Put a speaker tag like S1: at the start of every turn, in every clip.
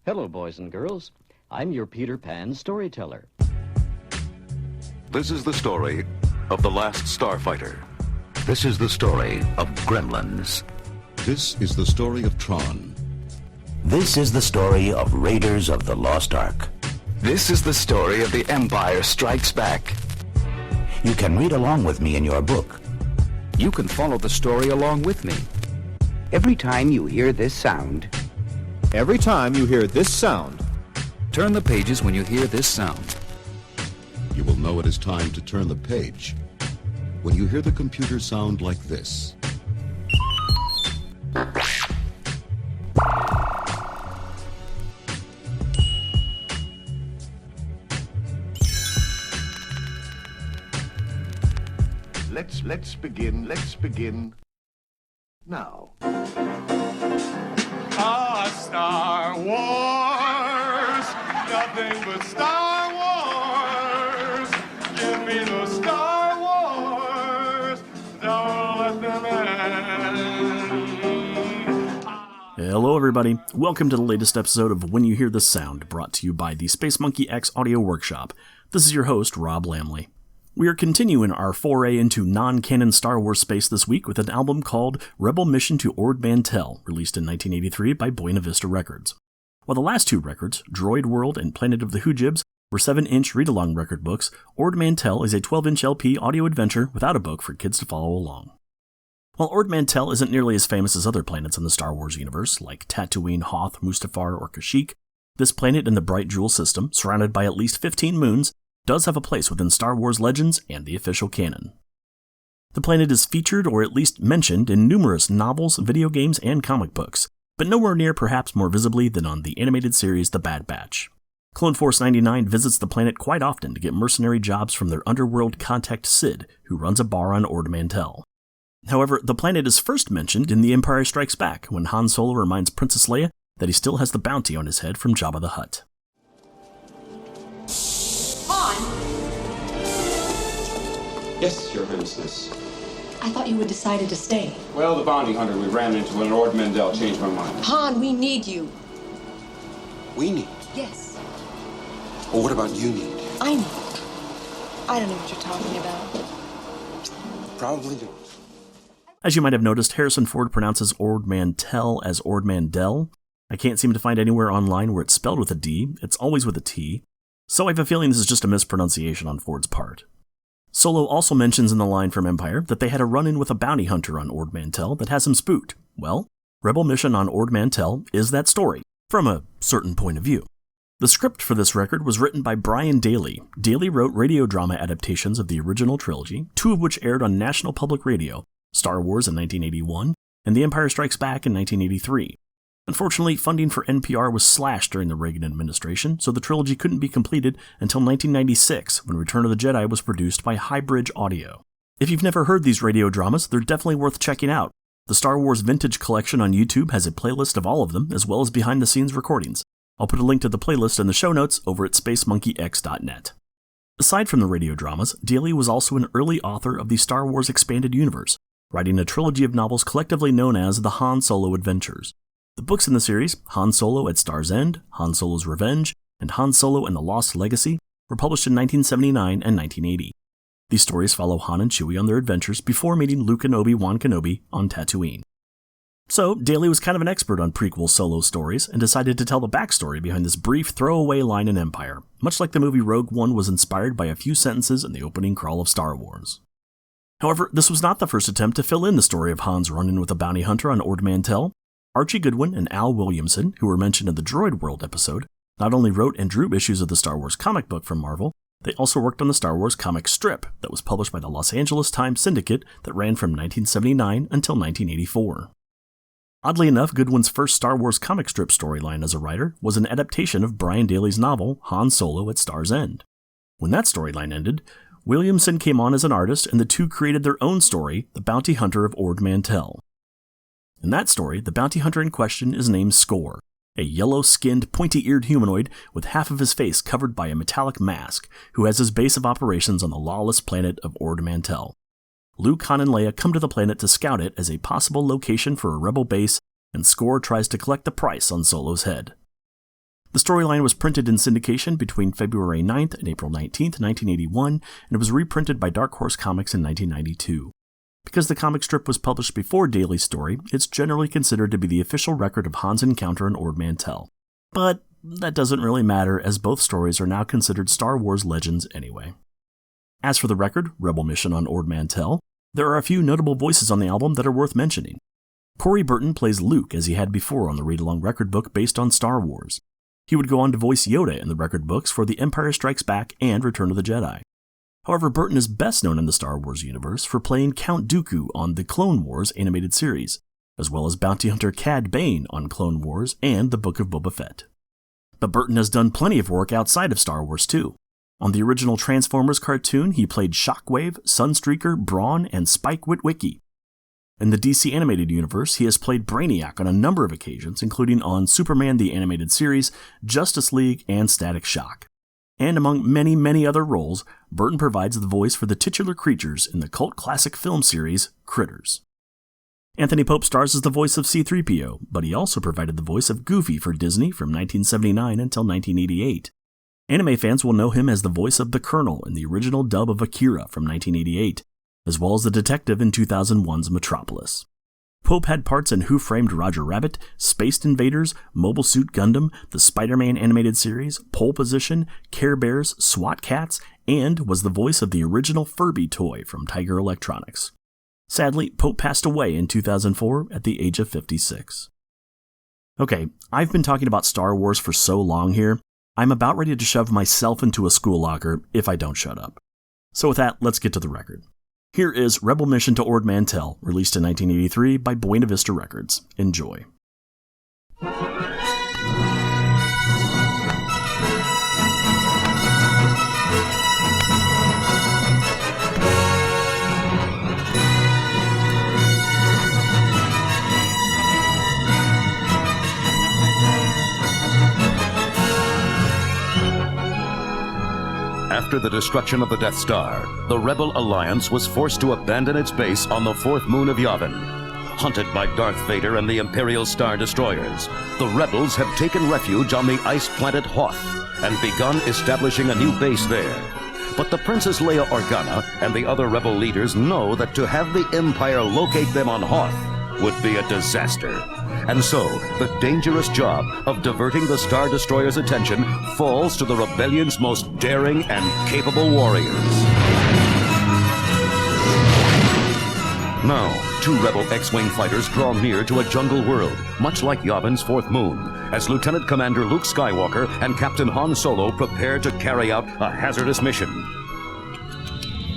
S1: Hello, boys and girls. I'm your Peter Pan storyteller.
S2: This is the story of The Last Starfighter.
S3: This is the story of Gremlins.
S4: This is the story of Tron.
S3: This is the story of Raiders of the Lost Ark.
S5: This is the story of The Empire Strikes Back.
S3: You can read along with me in your book.
S5: You can follow the story along with me.
S6: Every time you hear this sound,
S5: Turn the pages when you hear this sound.
S4: You will know it is time to turn the page when you hear the computer sound like this.
S7: Let's begin now.
S8: Star Wars, nothing but Star Wars. Give me the Star Wars, don't let them end.
S9: Hello everybody, welcome to the latest episode of When You Hear This Sound, brought to you by the Space Monkey X Audio Workshop. This is your host, Rob Lamley. We are continuing our foray into non-canon Star Wars space this week with an album called Rebel Mission to Ord Mantell, released in 1983 by Buena Vista Records. While the last two records, Droid World and Planet of the Hoojibs, were 7-inch read-along record books, Ord Mantell is a 12-inch LP audio adventure without a book for kids to follow along. While Ord Mantell isn't nearly as famous as other planets in the Star Wars universe, like Tatooine, Hoth, Mustafar, or Kashyyyk, this planet in the Bright Jewel system, surrounded by at least 15 moons, does have a place within Star Wars legends and the official canon. The planet is featured or at least mentioned in numerous novels, video games, and comic books, but nowhere near perhaps more visibly than on the animated series The Bad Batch. Clone Force 99 visits the planet quite often to get mercenary jobs from their underworld contact Sid, who runs a bar on Ord Mantell. However, the planet is first mentioned in The Empire Strikes Back, when Han Solo reminds Princess Leia that he still has the bounty on his head from Jabba the Hutt.
S10: Yes, Your Highness.
S11: I thought you had decided to stay.
S10: Well, the bounty hunter we ran into in Ord Mantell changed my mind.
S11: Han, we need you.
S10: We need?
S11: Yes.
S10: Well, what about you need?
S11: I need. I don't know what you're talking about.
S10: Probably do.
S9: As you might have noticed, Harrison Ford pronounces Ord Mantell as Ord Mandel. I can't seem to find anywhere online where it's spelled with a D, it's always with a T, so I have a feeling this is just a mispronunciation on Ford's part. Solo also mentions in the line from Empire that they had a run-in with a bounty hunter on Ord Mantell that has him spooked. Well, Rebel Mission on Ord Mantell is that story, from a certain point of view. The script for this record was written by Brian Daley. Daley wrote radio drama adaptations of the original trilogy, two of which aired on National Public Radio, Star Wars in 1981, and The Empire Strikes Back in 1983. Unfortunately, funding for NPR was slashed during the Reagan administration, so the trilogy couldn't be completed until 1996, when Return of the Jedi was produced by Highbridge Audio. If you've never heard these radio dramas, they're definitely worth checking out. The Star Wars Vintage Collection on YouTube has a playlist of all of them, as well as behind-the-scenes recordings. I'll put a link to the playlist in the show notes over at spacemonkeyx.net. Aside from the radio dramas, Daley was also an early author of the Star Wars Expanded Universe, writing a trilogy of novels collectively known as the Han Solo Adventures. The books in the series, Han Solo at Star's End, Han Solo's Revenge, and Han Solo and the Lost Legacy, were published in 1979 and 1980. These stories follow Han and Chewie on their adventures before meeting Luke and Obi-Wan Kenobi on Tatooine. So, Daley was kind of an expert on prequel Solo stories and decided to tell the backstory behind this brief throwaway line in Empire, much like the movie Rogue One was inspired by a few sentences in the opening crawl of Star Wars. However, this was not the first attempt to fill in the story of Han's run-in with a bounty hunter on Ord Mantell. Archie Goodwin and Al Williamson, who were mentioned in the Droid World episode, not only wrote and drew issues of the Star Wars comic book from Marvel, they also worked on the Star Wars comic strip that was published by the Los Angeles Times Syndicate that ran from 1979 until 1984. Oddly enough, Goodwin's first Star Wars comic strip storyline as a writer was an adaptation of Brian Daley's novel Han Solo at Star's End. When that storyline ended, Williamson came on as an artist and the two created their own story, The Bounty Hunter of Ord Mantell. In that story, the bounty hunter in question is named Score, a yellow-skinned, pointy-eared humanoid with half of his face covered by a metallic mask, who has his base of operations on the lawless planet of Ord Mantell. Luke, Han, and Leia come to the planet to scout it as a possible location for a rebel base, and Score tries to collect the price on Solo's head. The storyline was printed in syndication between February 9th and April 19th, 1981, and it was reprinted by Dark Horse Comics in 1992. Because the comic strip was published before Daily Story, it's generally considered to be the official record of Han's encounter and Ord Mantell. But that doesn't really matter, as both stories are now considered Star Wars legends anyway. As for the record, Rebel Mission on Ord Mantell, there are a few notable voices on the album that are worth mentioning. Corey Burton plays Luke as he had before on the read-along record book based on Star Wars. He would go on to voice Yoda in the record books for The Empire Strikes Back and Return of the Jedi. However, Burton is best known in the Star Wars universe for playing Count Dooku on the Clone Wars animated series, as well as bounty hunter Cad Bane on Clone Wars and the Book of Boba Fett. But Burton has done plenty of work outside of Star Wars too. On the original Transformers cartoon, he played Shockwave, Sunstreaker, Brawn, and Spike Witwicky. In the DC animated universe, he has played Brainiac on a number of occasions, including on Superman the Animated Series, Justice League, and Static Shock. And among many, many other roles, Burton provides the voice for the titular creatures in the cult classic film series, Critters. Anthony Pope stars as the voice of C-3PO, but he also provided the voice of Goofy for Disney from 1979 until 1988. Anime fans will know him as the voice of the Colonel in the original dub of Akira from 1988, as well as the detective in 2001's Metropolis. Pope had parts in Who Framed Roger Rabbit, Spaced Invaders, Mobile Suit Gundam, the Spider-Man animated series, Pole Position, Care Bears, SWAT Cats, and was the voice of the original Furby toy from Tiger Electronics. Sadly, Pope passed away in 2004 at the age of 56. Okay, I've been talking about Star Wars for so long here, I'm about ready to shove myself into a school locker if I don't shut up. So with that, let's get to the record. Here is Rebel Mission to Ord Mantell, released in 1983 by Buena Vista Records. Enjoy.
S2: After the destruction of the Death Star, the Rebel Alliance was forced to abandon its base on the fourth moon of Yavin. Hunted by Darth Vader and the Imperial Star Destroyers, the Rebels have taken refuge on the ice planet Hoth and begun establishing a new base there. But the Princess Leia Organa and the other Rebel leaders know that to have the Empire locate them on Hoth would be a disaster. And so, the dangerous job of diverting the Star Destroyer's attention falls to the Rebellion's most daring and capable warriors. Now, two Rebel X-Wing fighters draw near to a jungle world, much like Yavin's fourth moon, as Lieutenant Commander Luke Skywalker and Captain Han Solo prepare to carry out a hazardous mission.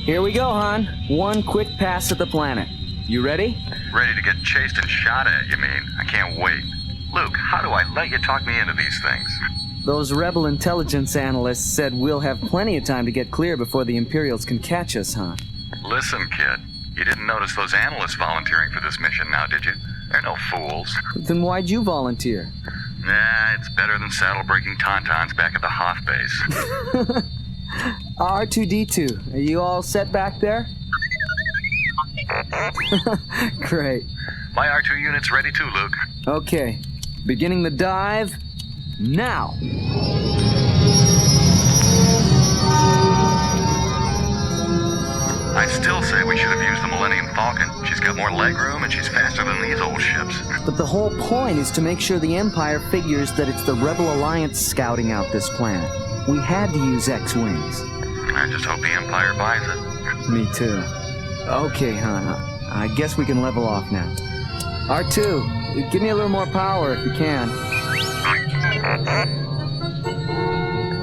S12: Here we go, Han. One quick pass at the planet. You ready?
S13: Ready to get chased and shot at, you mean? I can't wait. Luke, how do I let you talk me into these things?
S12: Those Rebel intelligence analysts said we'll have plenty of time to get clear before the Imperials can catch us, Han.
S13: Listen, kid. You didn't notice those analysts volunteering for this mission now, did you? They're no fools.
S12: Then why'd you volunteer?
S13: Nah, it's better than saddle-breaking tauntauns back at the Hoth base.
S12: R2-D2, are you all set back there? Great.
S13: My R2 unit's ready too, Luke.
S12: Okay. Beginning the dive now.
S13: I still say we should have used the Millennium Falcon. She's got more legroom and she's faster than these old ships.
S12: But the whole point is to make sure the Empire figures that it's the Rebel Alliance scouting out this planet. We had to use X-Wings.
S13: I just hope the Empire buys it.
S12: Me too. Okay, Han. I guess we can level off now. R2, give me a little more power if you can.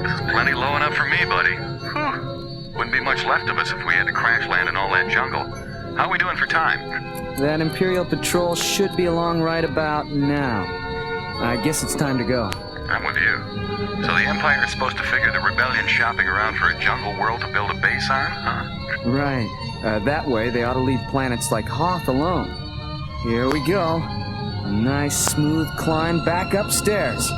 S13: This is plenty low enough for me, buddy. Whew. Wouldn't be much left of us if we had to crash land in all that jungle. How are we doing for time?
S12: That Imperial patrol should be along right about now. I guess it's time to go.
S13: I'm with you. So the Empire is supposed to figure the Rebellion shopping around for a jungle world to build a base on, huh?
S12: Right. That way they ought to leave planets like Hoth alone. Here we go. A nice smooth climb back upstairs.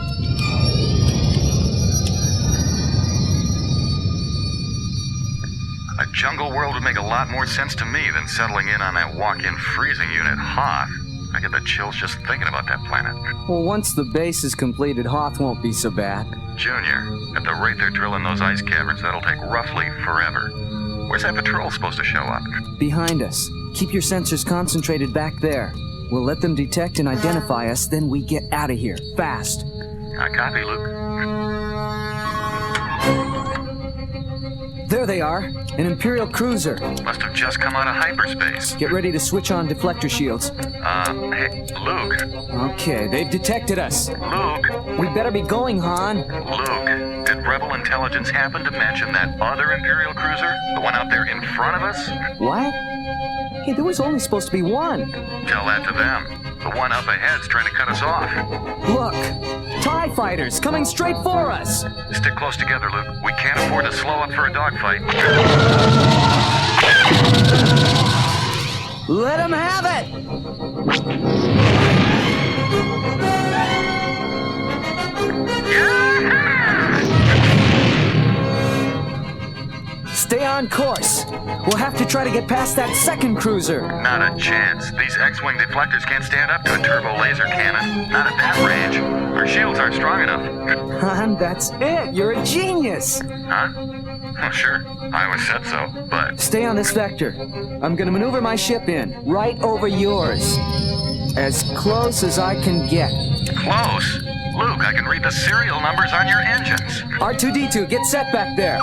S13: A jungle world would make a lot more sense to me than settling in on that walk-in freezing unit, Hoth. I get the chills just thinking about that planet.
S12: Well, once the base is completed, Hoth won't be so bad.
S13: Junior, at the rate they're drilling those ice caverns, that'll take roughly forever. Where's that patrol supposed to show up?
S12: Behind us. Keep your sensors concentrated back there. We'll let them detect and identify us, then we get out of here. Fast.
S13: I copy, Luke.
S12: There they are. An Imperial cruiser.
S13: Must have just come out of hyperspace.
S12: Get ready to switch on deflector shields.
S13: Hey, Luke.
S12: Okay, they've detected us.
S13: Luke.
S12: We better be going, Han.
S13: Luke, did Rebel intelligence happen to mention that other Imperial cruiser? The one out there in front of us?
S12: What? Hey, there was only supposed to be one.
S13: Tell that to them. The one up ahead's trying to cut us off.
S12: Look! TIE fighters coming straight for us!
S13: Stick close together, Luke. We can't afford to slow up for a dogfight.
S12: Let them have it! Stay on course. We'll have to try to get past that second cruiser.
S13: Not a chance. These X-Wing deflectors can't stand up to a turbo laser cannon. Not at that range. Our shields aren't strong enough.
S12: Han, that's it. You're a genius.
S13: Huh? Oh, sure. I always said so, but...
S12: Stay on this vector. I'm gonna maneuver my ship in, right over yours. As close as I can get.
S13: Close? Luke, I can read the serial numbers on your engines.
S12: R2-D2, get set back there.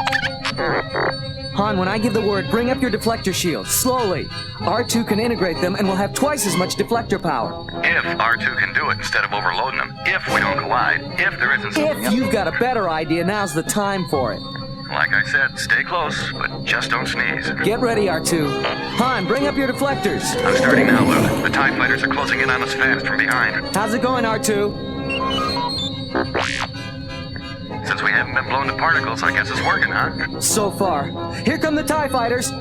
S12: Han, when I give the word, bring up your deflector shields, slowly. R2 can integrate them and we'll have twice as much deflector power.
S13: If R2 can do it instead of overloading them. If we don't collide. If there isn't something
S12: If you've got a better idea, now's the time for it.
S13: Like I said, stay close, but just don't sneeze.
S12: Get ready, R2. Han, bring up your deflectors.
S13: I'm starting now, Luke. The TIE fighters are closing in on us fast from behind.
S12: How's it going, R2?
S13: Since we haven't been blown to particles, I guess it's working, huh?
S12: So far. Here come the TIE fighters.
S13: The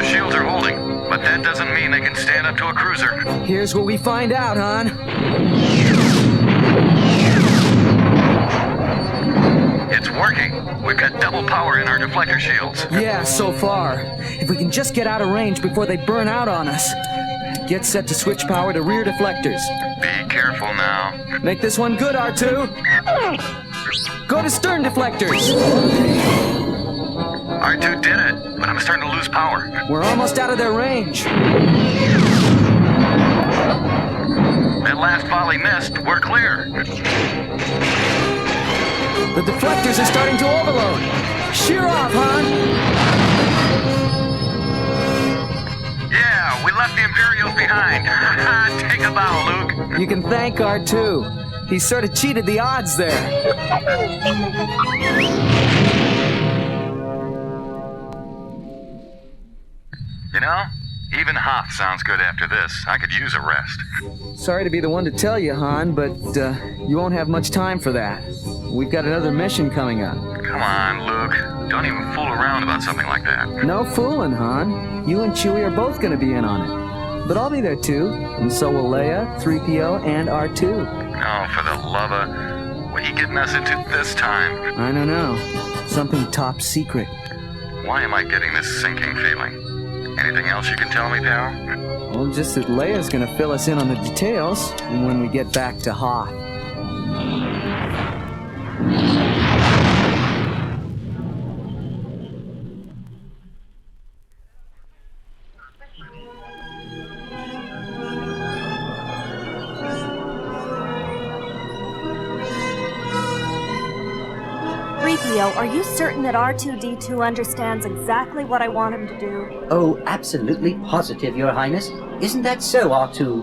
S13: shields are holding, but that doesn't mean they can stand up to a cruiser.
S12: Here's what we find out, Han.
S13: It's working. We've got double power in our deflector shields.
S12: Yeah, so far. If we can just get out of range before they burn out on us. Get set to switch power to rear deflectors.
S13: Be careful now.
S12: Make this one good, R2. Go to stern deflectors.
S13: R2 did it, but I'm starting to lose power.
S12: We're almost out of their range.
S13: That last volley missed. We're clear.
S12: The deflectors are starting to overload. Sheer off, Han.
S13: Yeah, we left the Imperials behind. Take a bow, Luke.
S12: You can thank R2. He sort of cheated the odds there.
S13: You know, even Hoth sounds good after this. I could use a rest.
S12: Sorry to be the one to tell you, Han, but you won't have much time for that. We've got another mission coming up.
S13: Come on, Luke. Don't even fool around about something like that.
S12: No fooling, Han. You and Chewie are both going to be in on it. But I'll be there too, and so will Leia, 3PO, and R2.
S13: Oh, for the love of... What are you getting us into this time?
S12: I don't know. Something top secret.
S13: Why am I getting this sinking feeling? Anything else you can tell me, pal?
S12: Well, just that Leia's going to fill us in on the details when we get back to Hoth.
S14: Are you certain that R2-D2 understands exactly what I want him to do?
S15: Oh, absolutely positive, Your Highness. Isn't that so, R2?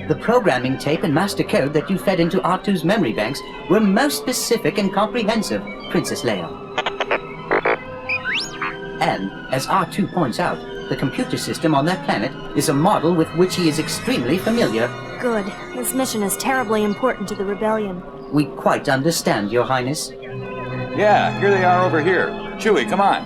S15: The programming tape and master code that you fed into R2's memory banks were most specific and comprehensive, Princess Leia. And, as R2 points out, the computer system on that planet is a model with which he is extremely familiar.
S14: Good. This mission is terribly important to the rebellion.
S15: We quite understand, Your Highness.
S16: Yeah, here they are over here. Chewie, come on.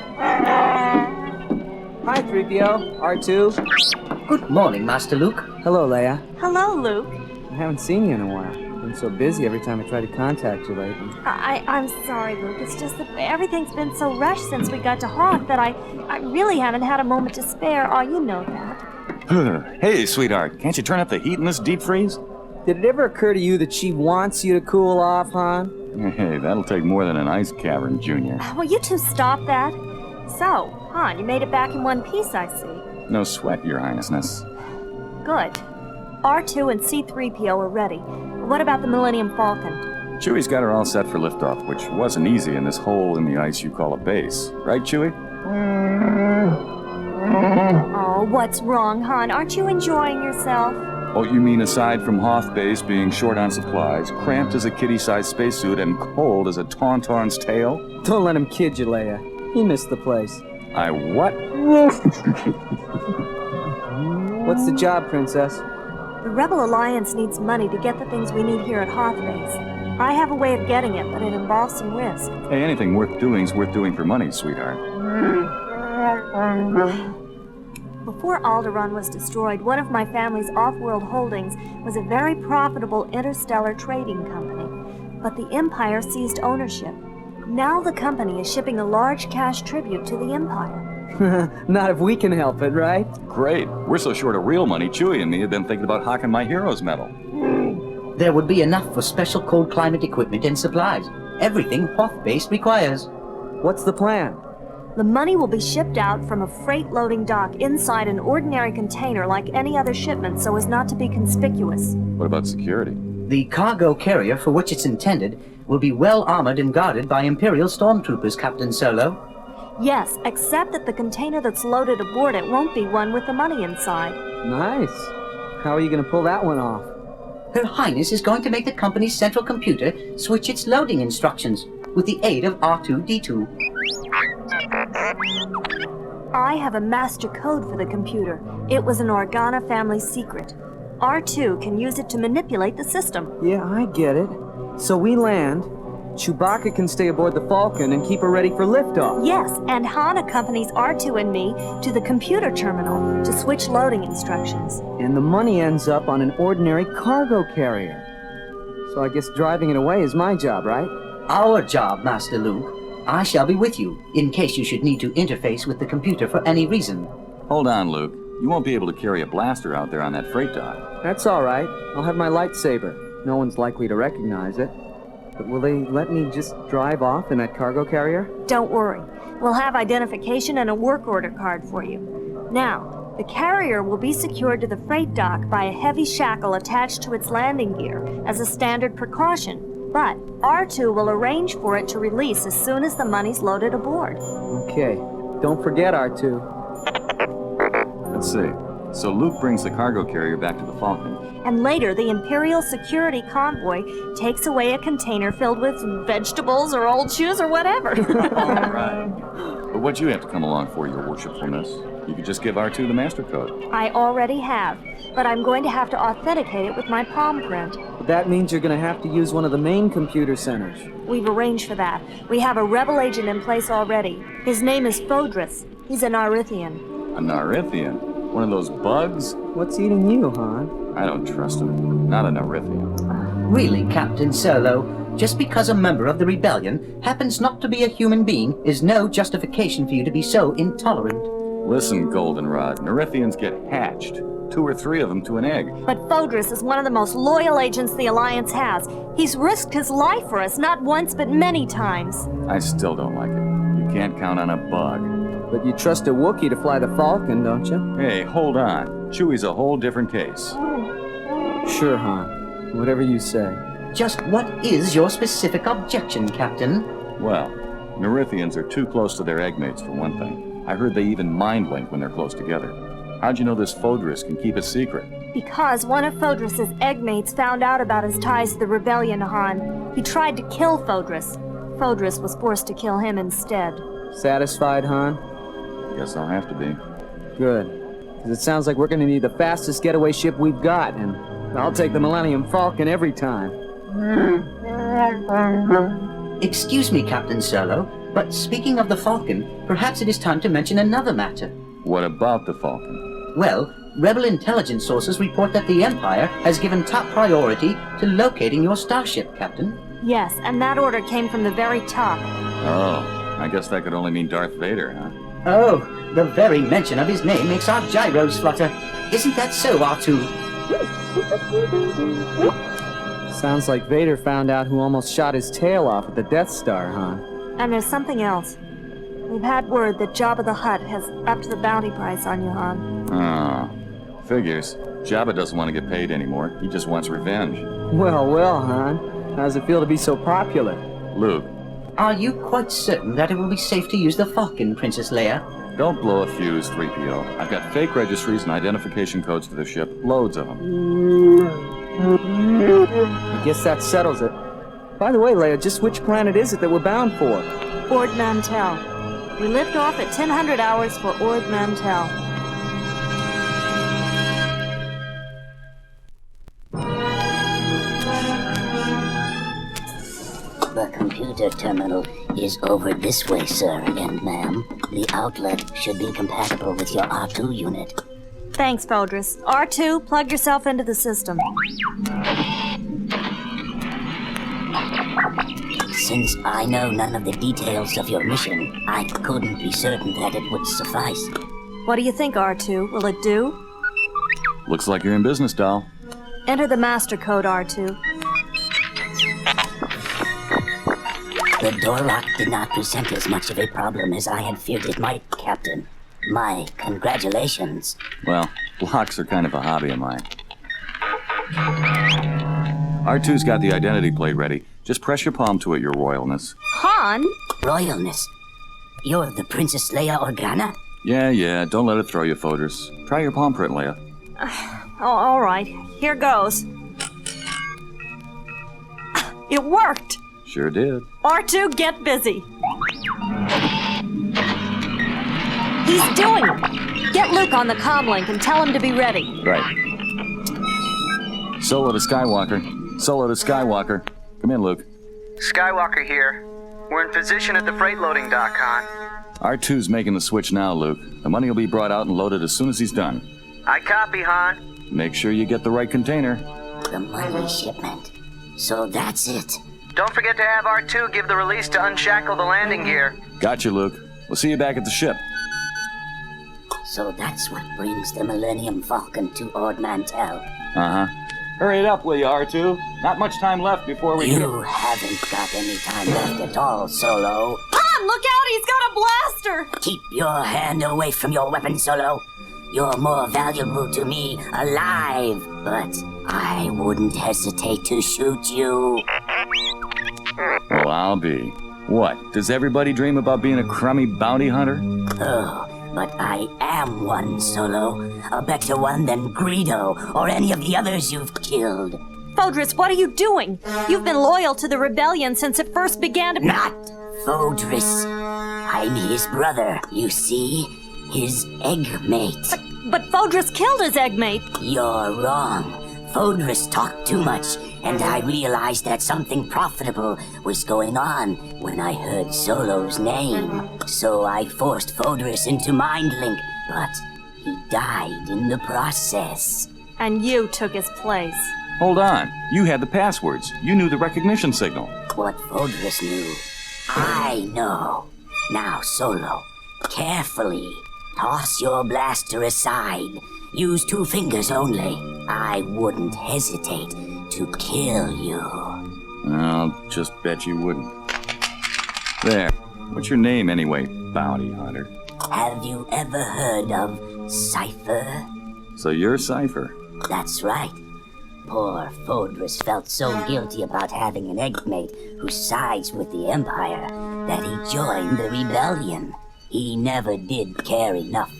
S12: Hi, 3PO. R2.
S15: Good morning, Master Luke.
S12: Hello, Leia.
S14: Hello, Luke.
S12: I haven't seen you in a while. Been so busy every time I try to contact you lately.
S14: I'm sorry, Luke. It's just that everything's been so rushed since we got to Hawk that I really haven't had a moment to spare. Oh, you know that.
S16: Hey, sweetheart, can't you turn up the heat in this deep freeze?
S12: Did it ever occur to you that she wants you to cool off, Han?
S16: Hey, that'll take more than an ice cavern, Junior.
S14: Will you two stop that? So, Han, you made it back in one piece, I see.
S16: No sweat, Your Highnessness.
S14: Good. R2 and C-3PO are ready. What about the Millennium Falcon?
S16: Chewie's got her all set for liftoff, which wasn't easy in this hole in the ice you call a base. Right, Chewie?
S14: Oh, what's wrong, Han? Aren't you enjoying yourself?
S16: Oh, you mean aside from Hoth Base being short on supplies, cramped as a kitty-sized spacesuit, and cold as a tauntaun's tail?
S12: Don't let him kid you, Leia. He missed the place.
S16: I what?
S12: What's the job, Princess?
S14: The Rebel Alliance needs money to get the things we need here at Hoth Base. I have a way of getting it, but it involves some risk.
S16: Hey, anything worth doing's worth doing for money, sweetheart.
S14: Before Alderaan was destroyed, one of my family's off-world holdings was a very profitable interstellar trading company. But the Empire seized ownership. Now the company is shipping a large cash tribute to the Empire.
S12: Not if we can help it, right?
S16: Great. We're so short of real money, Chewie and me have been thinking about hawking my hero's medal.
S15: There would be enough for special cold climate equipment and supplies. Everything Hoth Base requires.
S12: What's the plan?
S14: The money will be shipped out from a freight loading dock inside an ordinary container like any other shipment so as not to be conspicuous.
S16: What about security?
S15: The cargo carrier for which it's intended will be well armored and guarded by Imperial stormtroopers, Captain Solo.
S14: Yes, except that the container that's loaded aboard it won't be one with the money inside.
S12: Nice. How are you going to pull that one off?
S15: Her Highness is going to make the company's central computer switch its loading instructions with the aid of R2-D2.
S14: I have a master code for the computer. It was an Organa family secret. R2 can use it to manipulate the system.
S12: Yeah, I get it. So we land, Chewbacca can stay aboard the Falcon and keep her ready for liftoff.
S14: Yes, and Han accompanies R2 and me to the computer terminal to switch loading instructions.
S12: And the money ends up on an ordinary cargo carrier. So I guess driving it away is my job, right?
S15: Our job, Master Luke. I shall be with you, in case you should need to interface with the computer for any reason.
S16: Hold on, Luke. You won't be able to carry a blaster out there on that freight dock.
S12: That's all right. I'll have my lightsaber. No one's likely to recognize it. But will they let me just drive off in that cargo carrier?
S14: Don't worry. We'll have identification and a work order card for you. Now, the carrier will be secured to the freight dock by a heavy shackle attached to its landing gear as a standard precaution. But R2 will arrange for it to release as soon as the money's loaded aboard.
S12: Okay. Don't forget R2.
S16: Let's see. So Luke brings the cargo carrier back to the Falcon.
S14: And later, the Imperial security convoy takes away a container filled with vegetables or old shoes or whatever.
S16: All right. But what'd you have to come along for, your worshipfulness? You could just give R2 the master code.
S14: I already have, but I'm going to have to authenticate it with my palm print.
S12: But that means you're going to have to use one of the main computer centers.
S14: We've arranged for that. We have a rebel agent in place already. His name is Fodris. He's a Narithian.
S16: A Narithian? One of those bugs?
S12: What's eating you, Han?
S16: I don't trust him. Not a Narithian.
S15: Really, Captain Solo, just because a member of the rebellion happens not to be a human being is no justification for you to be so intolerant.
S16: Listen, Goldenrod, Narithians get hatched. 2 or 3 of them to an egg.
S14: But Fodris is one of the most loyal agents the Alliance has. He's risked his life for us, not once, but many times.
S16: I still don't like it. You can't count on a bug.
S12: But you trust a Wookiee to fly the Falcon, don't you?
S16: Hey, hold on. Chewie's a whole different case.
S12: Sure, Han. Whatever you say.
S15: Just what is your specific objection, Captain?
S16: Well, Narithians are too close to their eggmates, for one thing. I heard they even mind-link when they're close together. How'd you know this Fodris can keep it secret?
S14: Because one of Fodris' eggmates found out about his ties to the rebellion, Han. He tried to kill Fodris. Fodris was forced to kill him instead.
S12: Satisfied, Han?
S16: Guess I'll have to be.
S12: Good. Because it sounds like we're going to need the fastest getaway ship we've got, and I'll take the Millennium Falcon every time.
S15: Excuse me, Captain Solo, but speaking of the Falcon, perhaps it is time to mention another matter.
S16: What about the Falcon?
S15: Well, Rebel intelligence sources report that the Empire has given top priority to locating your starship, Captain.
S14: Yes, and that order came from the very top.
S16: Oh, I guess that could only mean Darth Vader, huh?
S15: Oh, the very mention of his name makes our gyros flutter. Isn't that so, R2?
S12: Sounds like Vader found out who almost shot his tail off at the Death Star, huh?
S14: And there's something else. We've had word that Jabba the Hutt has upped the bounty price on you, Han.
S16: Oh, figures. Jabba doesn't want to get paid anymore. He just wants revenge.
S12: Well, well, Han. How does it feel to be so popular?
S16: Luke.
S15: Are you quite certain that it will be safe to use the Falcon, Princess Leia?
S16: Don't blow a fuse, 3PO. I've got fake registries and identification codes to the ship. Loads of them.
S12: I guess that settles it. By the way, Leia, just which planet is it that we're bound for?
S14: Ord Mantell. We lift off at 1000 hours for Ord Mantell.
S17: The computer terminal is over this way, sir and ma'am. The outlet should be compatible with your R2 unit.
S14: Thanks, Foldress. R2, plug yourself into the system.
S17: Since I know none of the details of your mission, I couldn't be certain that it would suffice.
S14: What do you think, R2? Will it do?
S16: Looks like you're in business, doll.
S14: Enter the master code, R2.
S17: The door lock did not present as much of a problem as I had feared it might, Captain. My congratulations.
S16: Well, locks are kind of a hobby of mine. R2's got the identity plate ready. Just press your palm to it, your royalness.
S14: Han?
S17: Royalness? You're the Princess Leia Organa?
S16: Yeah, don't let it throw you, Folders. Try your palm print, Leia.
S14: Oh, all right. Here goes. It worked!
S16: Sure did.
S14: R2, get busy. He's doing it. Get Luke on the comlink and tell him to be ready.
S16: Right. Solo to Skywalker. Solo to Skywalker. Come in, Luke.
S12: Skywalker here. We're in position at the freight loading dock, Han.
S16: R2's making the switch now, Luke. The money will be brought out and loaded as soon as he's done.
S12: I copy, Han.
S16: Make sure you get the right container.
S17: The money shipment. So that's it.
S12: Don't forget to have R2 give the release to unshackle the landing gear.
S16: Gotcha, Luke. We'll see you back at the ship.
S17: So that's what brings the Millennium Falcon to Ord Mantell.
S16: Uh-huh. Hurry it up, will you, R2? Not much time left before we...
S17: You haven't got any time left at all, Solo.
S14: Han, look out! He's got a blaster!
S17: Keep your hand away from your weapon, Solo. You're more valuable to me alive, but I wouldn't hesitate to shoot you.
S16: Well, I'll be. What? Does everybody dream about being a crummy bounty hunter?
S17: Oh, but I am one, Solo. A better one than Greedo or any of the others you've killed.
S14: Foldress, what are you doing? You've been loyal to the rebellion since it first began to...
S17: Not Foldress. I'm his brother, you see? His egg mate.
S14: But Foldress killed his egg mate.
S17: You're wrong. Foldress talked too much, and I realized that something profitable was going on when I heard Solo's name. So I forced Foldress into Mind Link, but he died in the process.
S14: And you took his place.
S16: Hold on. You had the passwords. You knew the recognition signal.
S17: What Foldress knew, I know. Now, Solo, carefully toss your blaster aside. Use 2 fingers only. I wouldn't hesitate to kill you.
S16: I'll just bet you wouldn't. There. What's your name anyway, bounty hunter?
S17: Have you ever heard of Cypher?
S16: So you're Cypher.
S17: That's right. Poor Foldress felt so guilty about having an eggmate who sides with the Empire that he joined the rebellion. He never did care enough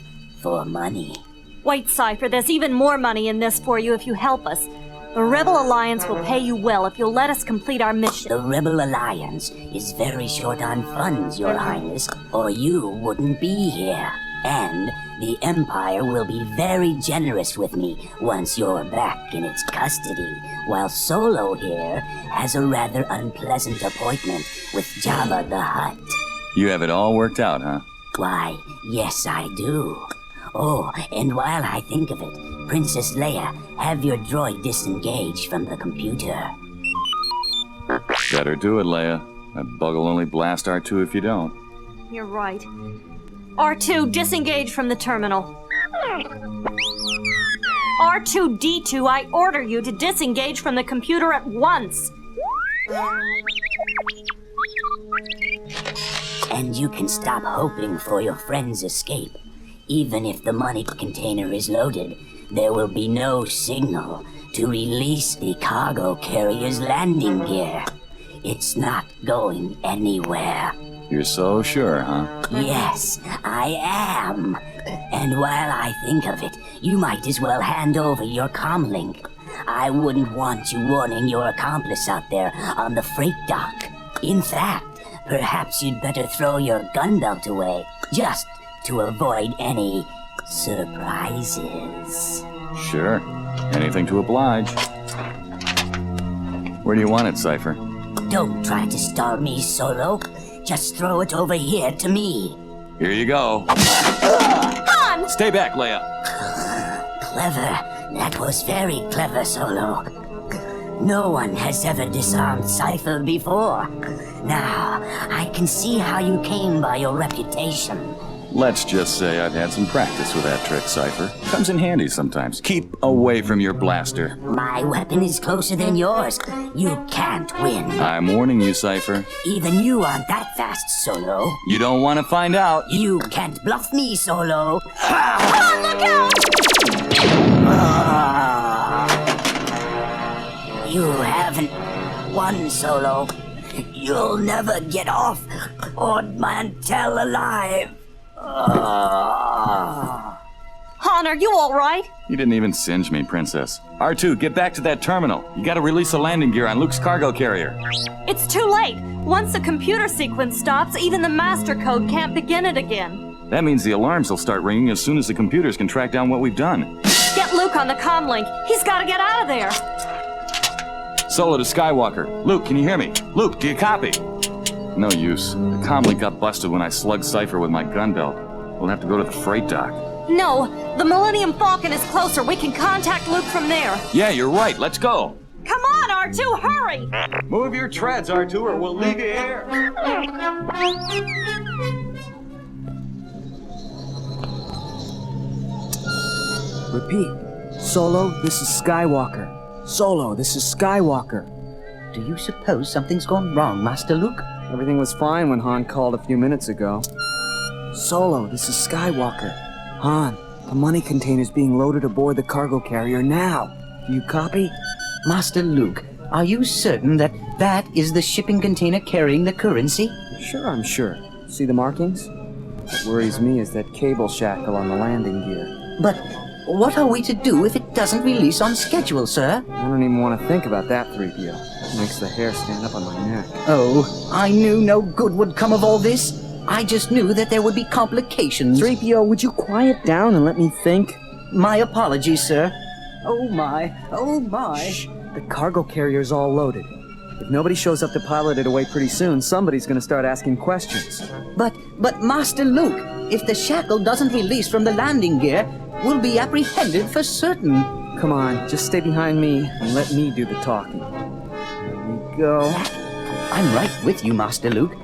S17: for money.
S14: Wait, Cypher, there's even more money in this for you if you help us. The Rebel Alliance will pay you well if you'll let us complete our mission.
S17: The Rebel Alliance is very short on funds, Your Highness, or you wouldn't be here. And the Empire will be very generous with me once you're back in its custody, while Solo here has a rather unpleasant appointment with Jabba the Hutt.
S16: You have it all worked out, huh?
S17: Why, yes I do. Oh, and while I think of it, Princess Leia, have your droid disengaged from the computer.
S16: Better do it, Leia. That bug will only blast R2 if you don't.
S14: You're right. R2, disengage from the terminal. R2-D2, I order you to disengage from the computer at once.
S17: And you can stop hoping for your friend's escape. Even if the money container is loaded, there will be no signal to release the cargo carrier's landing gear. It's not going anywhere.
S16: You're so sure, huh?
S17: Yes, I am. And while I think of it, you might as well hand over your comlink. I wouldn't want you warning your accomplice out there on the freight dock. In fact, perhaps you'd better throw your gun belt away, just to avoid any surprises.
S16: Sure. Anything to oblige. Where do you want it, Cypher?
S17: Don't try to stall me, Solo. Just throw it over here to me.
S16: Here you go.
S14: Han!
S16: Stay back, Leia.
S17: Clever. That was very clever, Solo. No one has ever disarmed Cypher before. Now, I can see how you came by your reputation.
S16: Let's just say I've had some practice with that trick, Cypher. Comes in handy sometimes. Keep away from your blaster.
S17: My weapon is closer than yours. You can't win.
S16: I'm warning you, Cypher.
S17: Even you aren't that fast, Solo.
S16: You don't want to find out.
S17: You can't bluff me, Solo.
S14: Look out!
S17: You haven't won, Solo. You'll never get off Ord Mantell alive.
S14: Han, are you all right?
S16: You didn't even singe me, Princess. R2, get back to that terminal. You gotta release the landing gear on Luke's cargo carrier.
S14: It's too late. Once the computer sequence stops, even the master code can't begin it again.
S16: That means the alarms will start ringing as soon as the computers can track down what we've done.
S14: Get Luke on the comlink. He's gotta get out of there.
S16: Solo to Skywalker. Luke, can you hear me? Luke, do you copy? No use. The comlink got busted when I slugged Cypher with my gun belt. We'll have to go to the freight dock.
S14: No, the Millennium Falcon is closer. We can contact Luke from there.
S16: Yeah, you're right. Let's go.
S14: Come on, R2, hurry!
S10: Move your treads, R2, or we'll leave you here.
S12: Repeat. Solo, this is Skywalker. Solo, this is Skywalker.
S15: Do you suppose something's gone wrong, Master Luke?
S12: Everything was fine when Han called a few minutes ago. Solo, this is Skywalker. Han, the money container's being loaded aboard the cargo carrier now. Do you copy?
S15: Master Luke, are you certain that that is the shipping container carrying the currency?
S12: Sure, I'm sure. See the markings? What worries me is that cable shackle on the landing gear.
S15: But what are we to do if it doesn't release on schedule, sir?
S12: I don't even want to think about that, 3PO. It makes the hair stand up on my neck.
S15: Oh, I knew no good would come of all this. I just knew that there would be complications.
S12: 3PO, would you quiet down and let me think?
S15: My apologies, sir. Oh my, oh my.
S12: Shh. The cargo carrier's all loaded. If nobody shows up to pilot it away pretty soon, somebody's gonna start asking questions.
S15: But Master Luke, if the shackle doesn't release from the landing gear, we'll be apprehended for certain.
S12: Come on, just stay behind me and let me do the talking. Here we go.
S15: I'm right with you, Master Luke.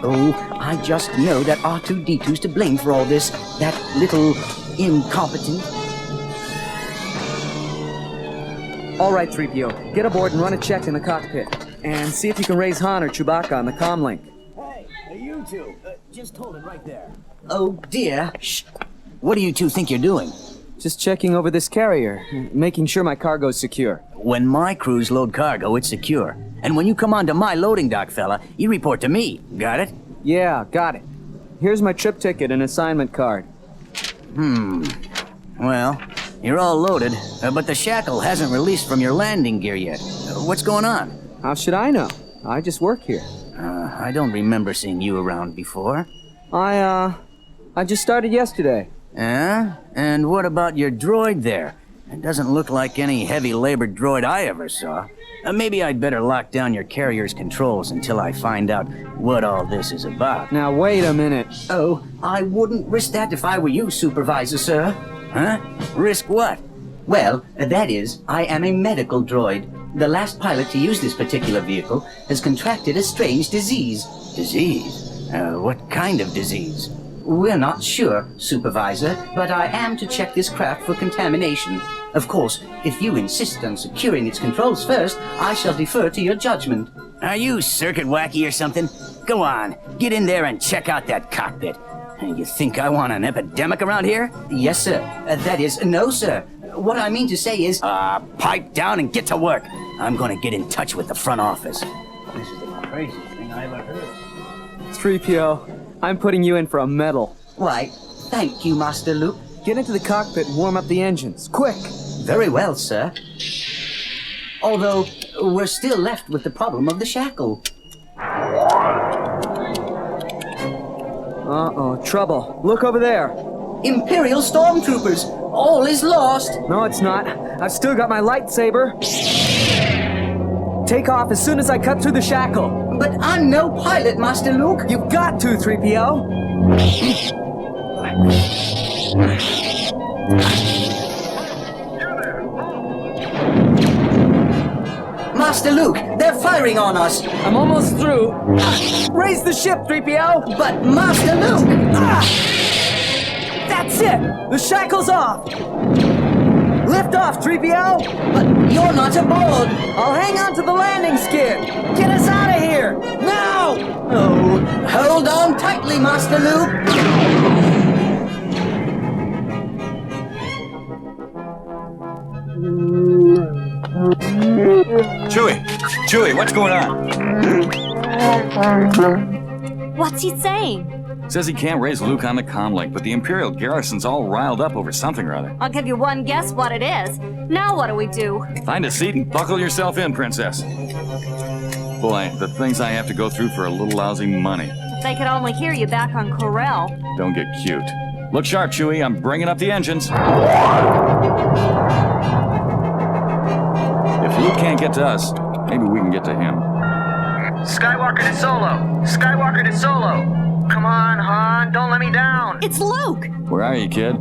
S15: Oh, I just know that R2-D2's to blame for all this. That little incompetent.
S12: All right, 3PO, get aboard and run a check in the cockpit. And see if you can raise Han or Chewbacca on the comlink.
S15: Hey, you two, just hold it right there. Oh, dear. Shh. What do you two think you're doing?
S12: Just checking over this carrier, making sure my cargo's secure.
S15: When my crews load cargo, it's secure. And when you come onto my loading dock, fella, you report to me. Got it?
S12: Yeah, got it. Here's my trip ticket and assignment card.
S15: Well, you're all loaded, but the shackle hasn't released from your landing gear yet. What's going on?
S12: How should I know? I just work here.
S15: I don't remember seeing you around before.
S12: I just started yesterday.
S15: And what about your droid there? It doesn't look like any heavy-labored droid I ever saw. Maybe I'd better lock down your carrier's controls until I find out what all this is about.
S12: Now, wait a minute.
S15: Oh, I wouldn't risk that if I were you, Supervisor, sir. Huh? Risk what? Well, that is, I am a medical droid. The last pilot to use this particular vehicle has contracted a strange disease. Disease? What kind of disease? We're not sure, Supervisor, but I am to check this craft for contamination. Of course, if you insist on securing its controls first, I shall defer to your judgment. Are you circuit wacky or something? Go on, get in there and check out that cockpit. You think I want an epidemic around here? Yes, sir. That is, no, sir. What I mean to say is, pipe down and get to work. I'm gonna get in touch with the front office. This is the craziest thing I ever heard.
S12: 3PO, I'm putting you in for a medal.
S15: Why, thank you, Master Luke.
S12: Get into the cockpit and warm up the engines, quick!
S15: Very well, sir. Although, we're still left with the problem of the shackle.
S12: Uh-oh, trouble. Look over there.
S15: Imperial stormtroopers! All is lost!
S12: No, it's not. I've still got my lightsaber. Take off as soon as I cut through the shackle.
S15: But I'm no pilot, Master Luke.
S12: You've got to, 3PO.
S15: Master Luke, they're firing on us.
S12: I'm almost through. Raise the ship, 3PO.
S15: But Master Luke!
S12: That's it! The shackle's off! Lift off, 3PO!
S15: But you're not aboard!
S12: I'll hang on to the landing skid! Get us out of here! Now!
S15: Oh, hold on tightly, Master Luke!
S16: Chewie, what's going on?
S14: What's he saying?
S16: Says he can't raise Luke on the comlink, but the Imperial garrison's all riled up over something or other.
S14: I'll give you one guess what it is. Now what do we do?
S16: Find a seat and buckle yourself in, Princess. Boy, the things I have to go through for a little lousy money.
S14: If they could only hear you back on Corel.
S16: Don't get cute. Look sharp, Chewie. I'm bringing up the engines. If Luke can't get to us, maybe we can get to him.
S18: Skywalker to Solo! Skywalker to Solo! Come on, Han, don't let me down!
S14: It's Luke!
S16: Where are you, kid?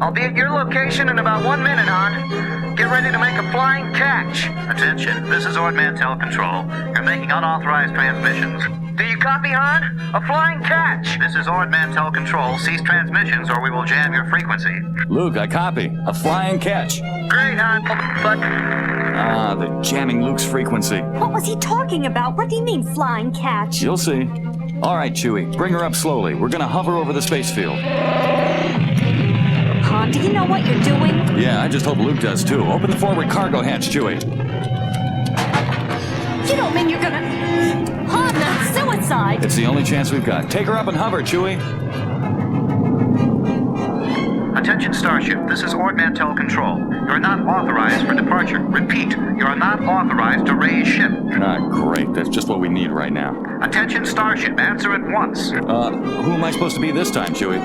S18: I'll be at your location in about 1 minute, Han. Get ready to make a flying catch.
S19: Attention, this is Ord Mantell Control. You're making unauthorized transmissions.
S18: Do you copy, Han? A flying catch!
S19: This is Ord Mantell Control. Cease transmissions or we will jam your frequency.
S16: Luke, I copy. A flying catch.
S18: Great, Han, but...
S16: The jamming Luke's frequency.
S14: What was he talking about? What do you mean, flying catch?
S16: You'll see. All right, Chewie, bring her up slowly. We're gonna hover over the space field.
S14: Han, do you know what you're doing?
S16: Yeah, I just hope Luke does too. Open the forward cargo hatch, Chewie.
S14: You don't mean you're gonna... Han, that's suicide!
S16: It's the only chance we've got. Take her up and hover, Chewie.
S19: Attention, Starship. This is Ord Mantell Control. You're not authorized for departure. Repeat, you are not authorized to raise ship.
S16: Ah, great. That's just what we need right now.
S19: Attention, Starship. Answer at once.
S16: Who am I supposed to be this time, Chewie?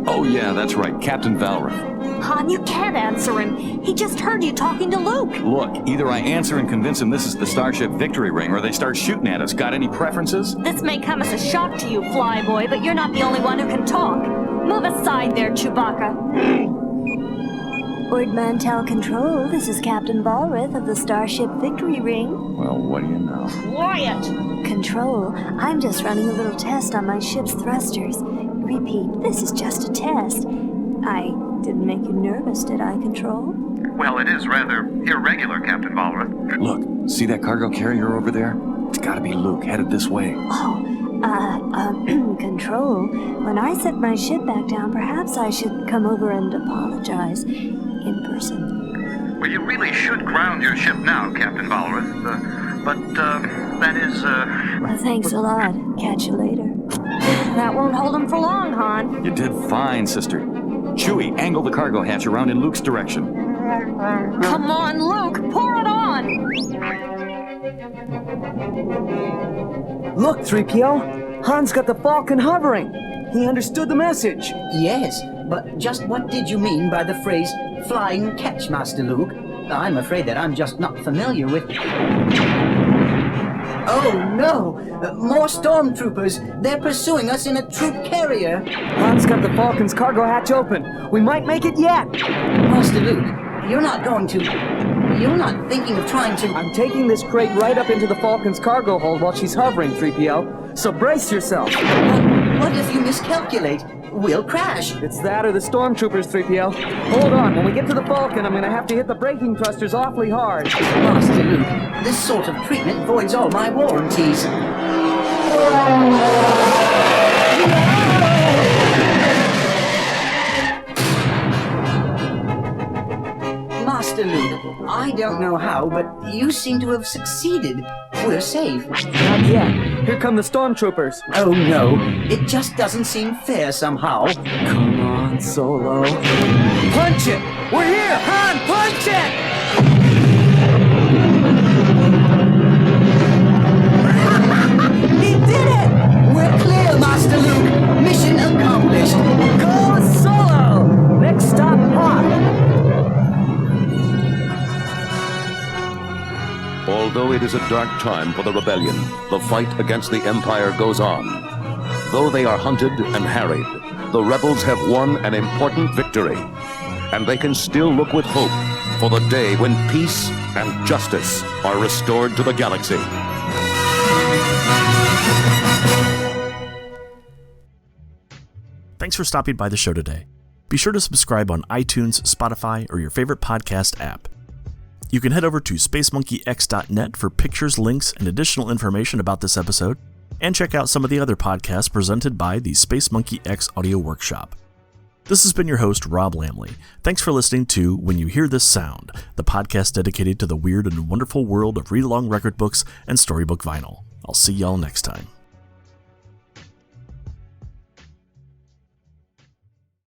S16: Oh, yeah, that's right. Captain Valrath.
S14: Han, you can't answer him. He just heard you talking to Luke.
S16: Look, either I answer and convince him this is the Starship Victory Ring, or they start shooting at us. Got any preferences?
S14: This may come as a shock to you, Flyboy, but you're not the only one who can talk. Move aside there, Chewbacca. Ord Mantell Control, this is Captain Valrath of the Starship Victory Ring.
S16: Well, what do you know?
S14: Quiet! Control, I'm just running a little test on my ship's thrusters. Repeat, this is just a test. I didn't make you nervous, did I, Control?
S19: Well, it is rather irregular, Captain Valrath.
S16: Look, see that cargo carrier over there? It's gotta be Luke, headed this way.
S14: Control, when I set my ship back down, perhaps I should come over and apologize in person.
S19: Well, you really should ground your ship now, Captain Valrath. That is,
S14: Well, thanks a lot. Catch you later. That won't hold him for long, Han.
S16: You did fine, sister. Chewie, angle the cargo hatch around in Luke's direction.
S14: Come on, Luke, pour it on!
S12: Look, 3PO! Han's got the Falcon hovering! He understood the message!
S15: Yes, but just what did you mean by the phrase flying catch, Master Luke? I'm afraid that I'm just not familiar with... Oh no! More stormtroopers! They're pursuing us in a troop carrier!
S12: Han's got the Falcon's cargo hatch open. We might make it yet!
S15: Master Luke, you're not going to... You're not thinking of trying to...
S12: I'm taking this crate right up into the Falcon's cargo hold while she's hovering, 3PO. So brace yourself.
S15: What if you miscalculate? We'll crash.
S12: It's that or the stormtroopers, 3PO. Hold on, when we get to the Falcon, I'm gonna have to hit the braking thrusters awfully hard.
S15: Master Luke, this sort of treatment voids all my warranties. Master Luke, I don't know how, but you seem to have succeeded. We're safe.
S12: Not yet. Here come the stormtroopers.
S15: Oh no, it just doesn't seem fair somehow.
S12: Come on, Solo. Punch it! We're here! Han, punch it!
S15: He did it! We're clear, Master Luke. Mission accomplished.
S12: Go Solo! Next stop, Hoth.
S2: Although it is a dark time for the rebellion, the fight against the Empire goes on. Though they are hunted and harried, the rebels have won an important victory, and they can still look with hope for the day when peace and justice are restored to the galaxy.
S9: Thanks for stopping by the show today. Be sure to subscribe on iTunes, Spotify, or your favorite podcast app. You can head over to spacemonkeyx.net for pictures, links, and additional information about this episode, and check out some of the other podcasts presented by the Space Monkey X Audio Workshop. This has been your host, Rob Lamley. Thanks for listening to When You Hear This Sound, the podcast dedicated to the weird and wonderful world of read-along record books and storybook vinyl. I'll see y'all next time.